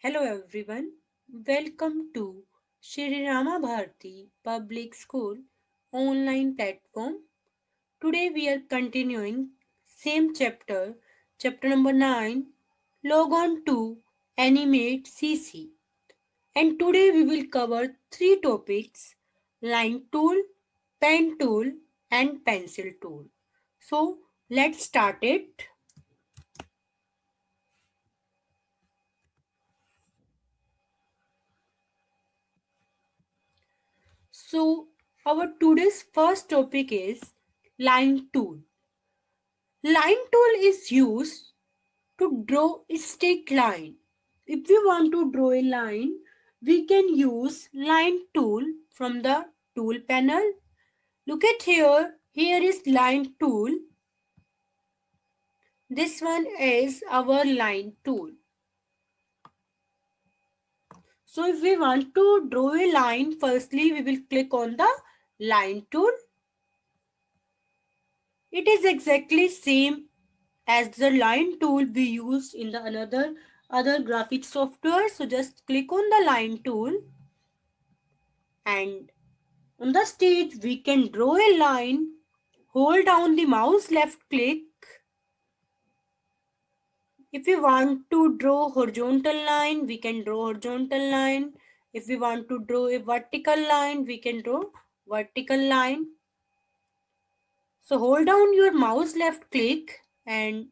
Hello everyone, welcome to Shri Rama Bharati Public School online platform. Today we are continuing same chapter, chapter number 9, log on to Animate CC. And today we will cover three topics: line tool, pen tool and pencil tool. So let's start it. So our today's first topic is line tool. Line tool is used to draw a straight line. If we want to draw a line, we can use line tool from the tool panel. Look at here. Here is line tool. This one is our line tool. So if we want to draw a line, firstly we will click on the line tool. It is exactly same as the line tool we used in the other graphic software. So just click on the line tool and on the stage we can draw a line. Hold down the mouse left click. If we want to draw horizontal line, we can draw horizontal line. If we want to draw a vertical line, we can draw vertical line. So hold down your mouse left click, and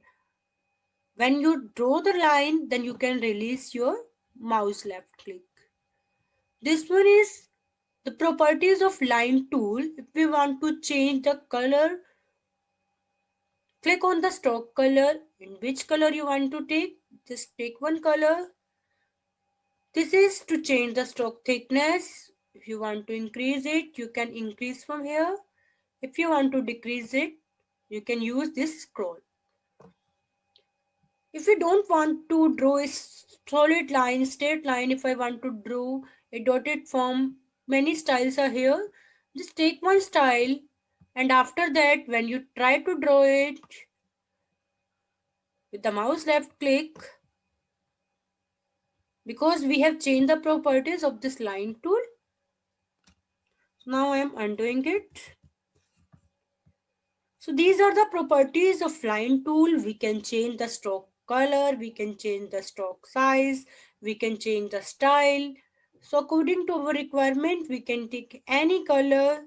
when you draw the line, then you can release your mouse left click. This one is the properties of line tool. If we want to change the color, click on the stroke color. In which color you want to take, just take one color. This is to change the stroke thickness. If you want to increase it, you can increase from here. If you want to decrease it, you can use this scroll. If you don't want to draw a solid line, straight line, if I want to draw a dotted form, many styles are here. Just take one style, and after that, when you try to draw it with the mouse left click, because we have changed the properties of this line tool. So now I am undoing it. So these are the properties of line tool. We can change the stroke color, we can change the stroke size, we can change the style. So according to our requirement, we can take any color,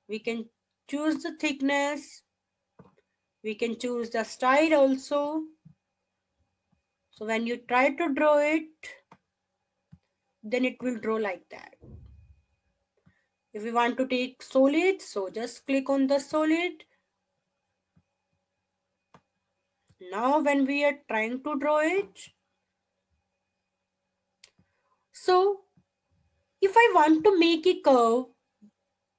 we can choose the thickness, we can choose the style also. So when you try to draw it, then it will draw like that. If we want to take solid, so just click on the solid. Now when we are trying to draw it, so if I want to make a curve,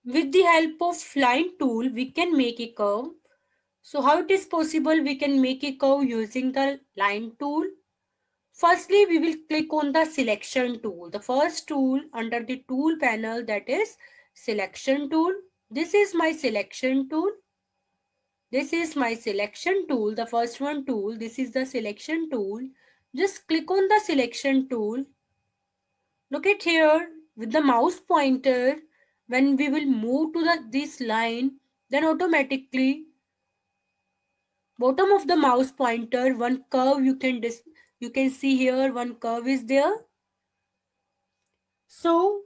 with the help of line tool, we can make a curve. So how it is possible we can make a curve using the line tool? Firstly, we will click on the selection tool. The first tool under the tool panel, that is selection tool. This is my selection tool. This is my selection tool, the first one tool. This is the selection tool. Just click on the selection tool. Look at here with the mouse pointer, when we will move to this line, then automatically bottom of the mouse pointer, one curve you can see here, one curve is there. So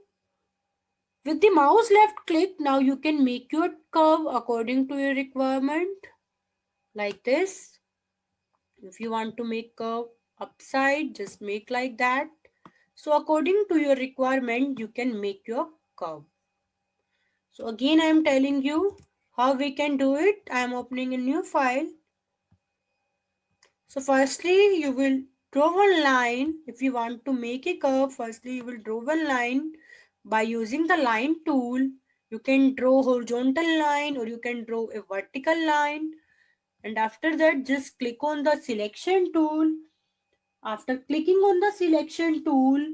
with the mouse left click, now you can make your curve according to your requirement like this. If you want to make curve upside, just make like that. So according to your requirement, you can make your curve. So again, I am telling you how we can do it. I am opening a new file. So firstly, you will draw one line. If you want to make a curve, firstly, you will draw one line by using the line tool. You can draw horizontal line or you can draw a vertical line. And after that, just click on the selection tool. After clicking on the selection tool,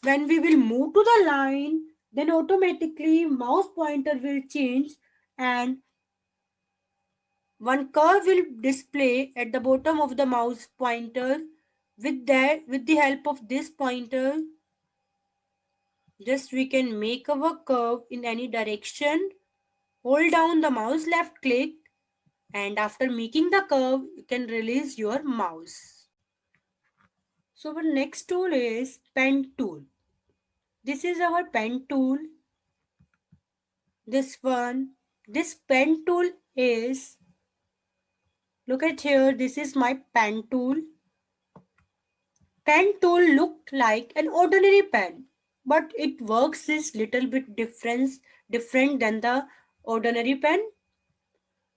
when we will move to the line, then automatically mouse pointer will change and one curve will display at the bottom of the mouse pointer. With the help of this pointer, just we can make our curve in any direction. Hold down the mouse left click, and after making the curve, you can release your mouse. So our next tool is pen tool. This is our pen tool. This one, this pen tool is, look at here, this is my pen tool. Pen tool look like an ordinary pen, but it works is little bit different than the ordinary pen.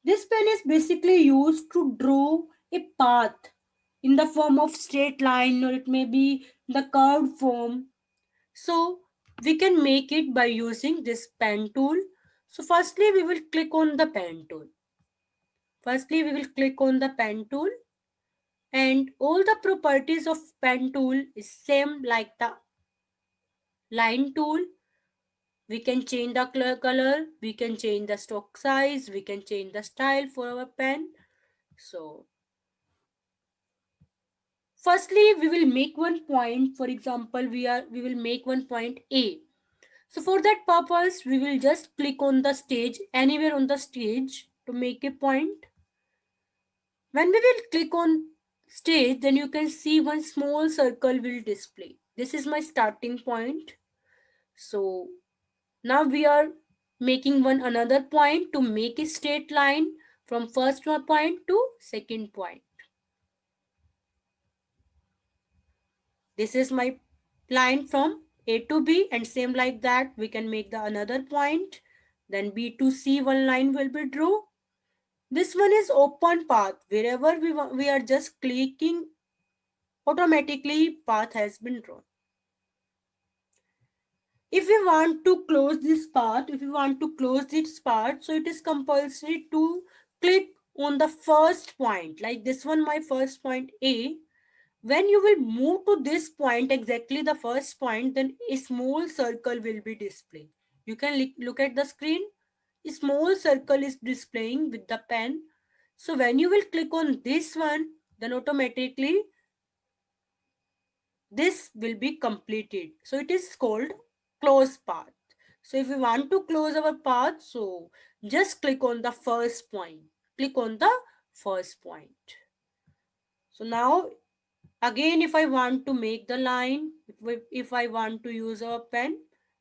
This pen is basically used to draw a path in the form of straight line, or it may be the curved form. So we can make it by using this pen tool. So firstly we will click on the pen tool. And all the properties of pen tool is same like the line tool. We can change the color, we can change the stroke size, we can change the style for our pen. So firstly we will make one point. For example, we will make one point A. So for that purpose we will just click on the stage, anywhere on the stage, to make a point. When we will click on stage, then you can see one small circle will display. This is my starting point. So now we are making one another point to make a straight line from first point to second point. This is my line from A to B, and same like that we can make the another point. Then B to C one line will be drawn. This one is open path. Wherever we are just clicking, automatically path has been drawn. If we want to close this part, so it is compulsory to click on the first point, like this one, my first point A. When you will move to this point, exactly the first point, then a small circle will be displayed. You can look at the screen. A small circle is displaying with the pen. So when you will click on this one, then automatically this will be completed. So it is called close path. So if we want to close our path, so just click on the first point. Click on the first point. So now again, if I want to make the line, if I want to use a pen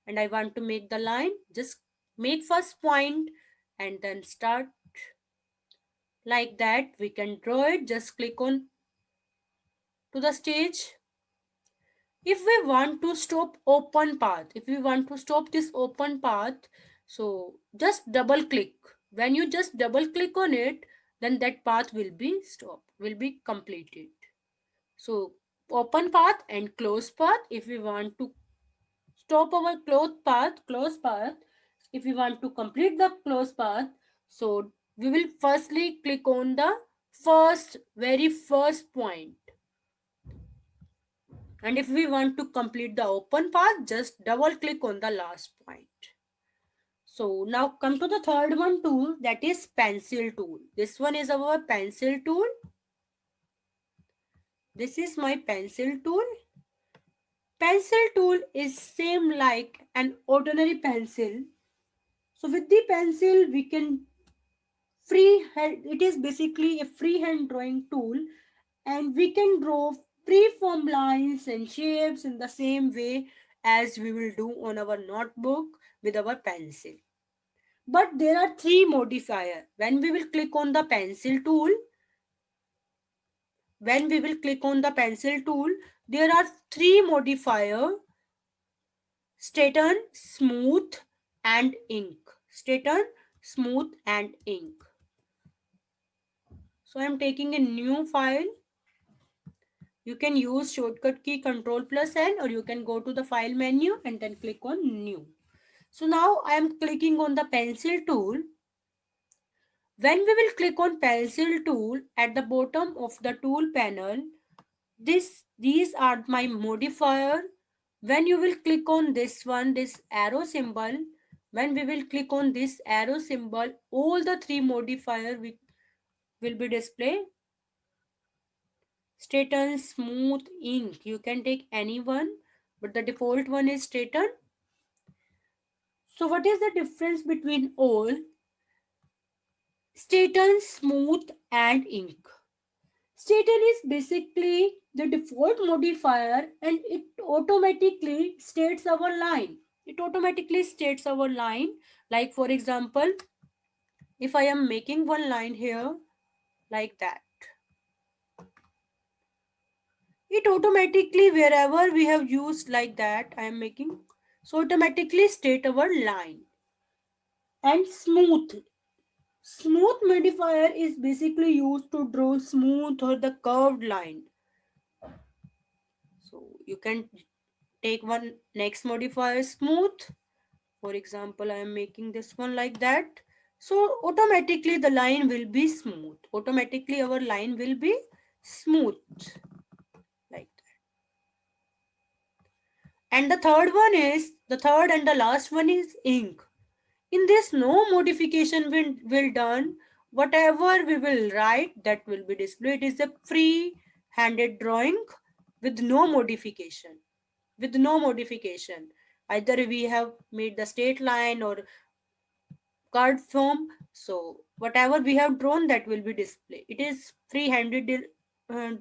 and I want to make the line, just make first point and then start like that. We can draw it. Just click on to the stage. If we want to stop open path, if we want to stop this open path, so just double click. When you just double click on it, then that path will be stopped, will be completed. So open path and close path. If we want to stop our close path, if we want to complete the close path, so we will firstly click on the very first point. And if we want to complete the open path, just double click on the last point. So now come to the third one tool, that is pencil tool. This one is our pencil tool. This is my pencil tool. Pencil tool is same like an ordinary pencil. So with the pencil we can it is basically a freehand drawing tool, and we can draw free-form lines and shapes in the same way as we will do on our notebook with our pencil. But there are three modifiers. When we will click on the pencil tool, there are three modifiers: straighten, smooth, and ink. Straighten, smooth, and ink. So I am taking a new file. You can use shortcut key Ctrl+N, or you can go to the file menu and then click on new. So now I am clicking on the pencil tool. When we will click on pencil tool, at the bottom of the tool panel, these are my modifier. When you will click on this one, this arrow symbol, when we will click on this arrow symbol, all the three modifier will be displayed. Straighten, smooth, ink. You can take any one, but the default one is straighten. So what is the difference between all? Straighten, smooth, and ink. Straighten is basically the default modifier and it automatically states our line. It automatically states our line. Like for example, if I am making one line here like that, it automatically wherever we have used like that, I am making, so automatically state our line. And smooth. Smooth modifier is basically used to draw smooth or the curved line. So you can take one next modifier smooth. For example, I am making this one like that. So automatically the line will be smooth. Automatically our line will be smooth like that. And the third and the last one is ink. In this, no modification will done. Whatever we will write, that will be displayed. It is a free-handed drawing with no modification. With no modification. Either we have made the straight line or card form. So whatever we have drawn, that will be displayed. It is free-handed drawing.